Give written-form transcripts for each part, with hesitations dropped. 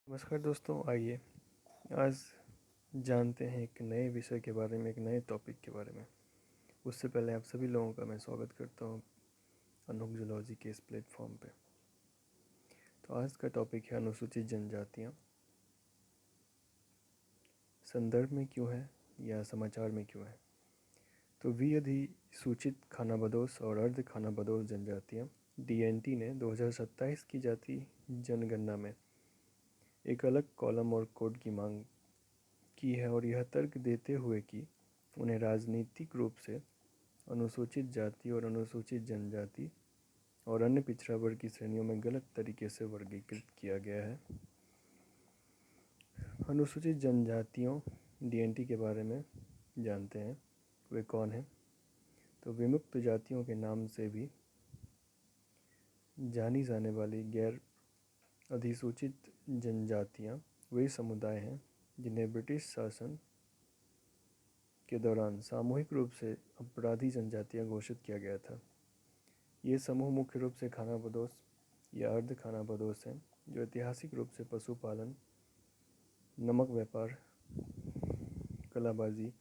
नमस्कार दोस्तों, आइए आज जानते हैं एक नए विषय के बारे में, एक नए टॉपिक के बारे में। उससे पहले आप सभी लोगों का मैं स्वागत करता हूँ अनोख जूलॉजी के इस प्लेटफॉर्म पे। तो आज का टॉपिक है अनुसूचित जनजातियाँ। संदर्भ में क्यों है या समाचार में क्यों है? तो अधिसूचित खानाबदोश और अर्ध खानाबदोश जनजातियाँ DNT ने 2027 की जाति जनगणना में एक अलग कॉलम और कोड की मांग की है, और यह तर्क देते हुए कि उन्हें राजनीतिक रूप से अनुसूचित जाति और अनुसूचित जनजाति और अन्य पिछड़ा वर्ग की श्रेणियों में गलत तरीके से वर्गीकृत किया गया है। अनुसूचित जनजातियों DNT के बारे में जानते हैं, वे कौन हैं। तो विमुक्त जातियों के नाम से भी जानी जाने वाली गैर अधिसूचित जनजातियाँ वही समुदाय हैं जिन्हें ब्रिटिश शासन के दौरान सामूहिक रूप से अपराधी जनजातियाँ घोषित किया गया था। ये समूह मुख्य रूप से खानाबदोश या अर्ध खानाबदोश हैं, जो ऐतिहासिक रूप से पशुपालन, नमक व्यापार, कलाबाजी,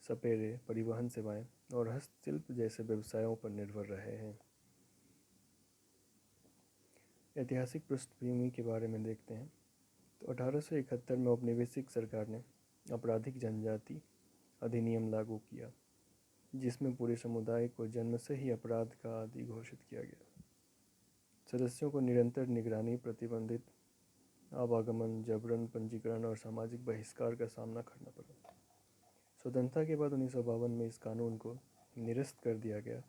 सपेरे, परिवहन सेवाएं और हस्तशिल्प जैसे व्यवसायों पर निर्भर रहे हैं। ऐतिहासिक पृष्ठभूमि के बारे में देखते हैं। तो 1871 में औपनिवेशिक सरकार ने आपराधिक जनजाति अधिनियम लागू किया, जिसमें पूरे समुदाय को जन्म से ही अपराध का आदि घोषित किया गया। सदस्यों को निरंतर निगरानी, प्रतिबंधित आवागमन, जबरन पंजीकरण और सामाजिक बहिष्कार का सामना करना पड़ा। स्वतंत्रता के बाद 1952 में इस कानून को निरस्त कर दिया गया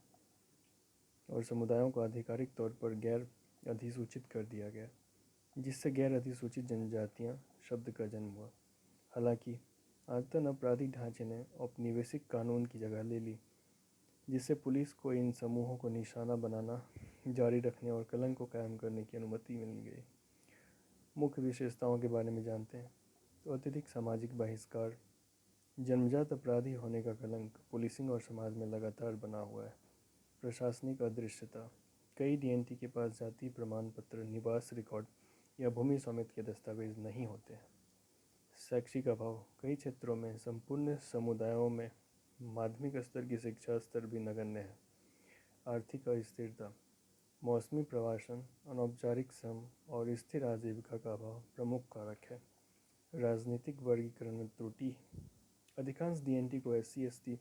और समुदायों को आधिकारिक तौर पर गैर अधिसूचित कर दिया गया, जिससे गैर अधिसूचित जनजातियाँ शब्द का जन्म हुआ। हालांकि आदतन आपराधिक ढांचे ने औपनिवेशिक कानून की जगह ले ली, जिससे पुलिस को इन समूहों को निशाना बनाना जारी रखने और कलंक को कायम करने की अनुमति मिल गई। मुख्य विशेषताओं के बारे में जानते हैं। तो अत्यधिक सामाजिक बहिष्कार, जन्मजात अपराधी होने का कलंक पुलिसिंग और समाज में लगातार बना हुआ है। प्रशासनिक अदृश्यता, कई DNT के पास जाति प्रमाण पत्र, निवास रिकॉर्ड या भूमि स्वामित्व के दस्तावेज नहीं होते हैं। शैक्षिक अभाव, कई क्षेत्रों में संपूर्ण समुदायों में माध्यमिक स्तर की शिक्षा स्तर भी नगण्य है। आर्थिक अस्थिरता, मौसमी प्रवासन, अनौपचारिक श्रम और स्थिर आजीविका का अभाव प्रमुख कारक है। राजनीतिक वर्गीकरण में त्रुटि, अधिकांश DNT को SC, ST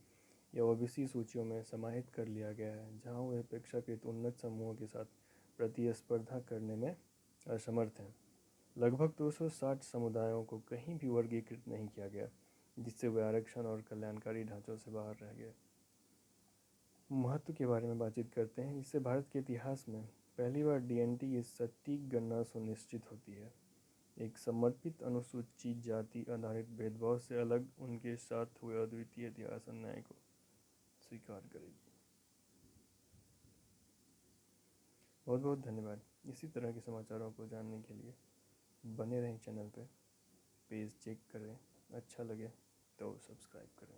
या OBC सूचियों में समाहित कर लिया गया है, जहां वे अपेक्षाकृत उन्नत समूहों के साथ प्रतिस्पर्धा करने में असमर्थ हैं। लगभग 260 समुदायों को कहीं भी वर्गीकृत नहीं किया गया, जिससे वे आरक्षण और कल्याणकारी ढांचों से बाहर रह गए। महत्व के बारे में बातचीत करते हैं। इससे भारत के इतिहास में पहली बार DNT की सटीक गणना सुनिश्चित होती है। एक समर्पित अनुसूचित जाति आधारित भेदभाव से अलग उनके साथ हुए अद्वितीय इतिहास अन्याय को स्वीकार करेगी। बहुत बहुत धन्यवाद। इसी तरह के समाचारों को जानने के लिए बने रहें चैनल पे। पेज चेक करें, अच्छा लगे तो सब्सक्राइब करें।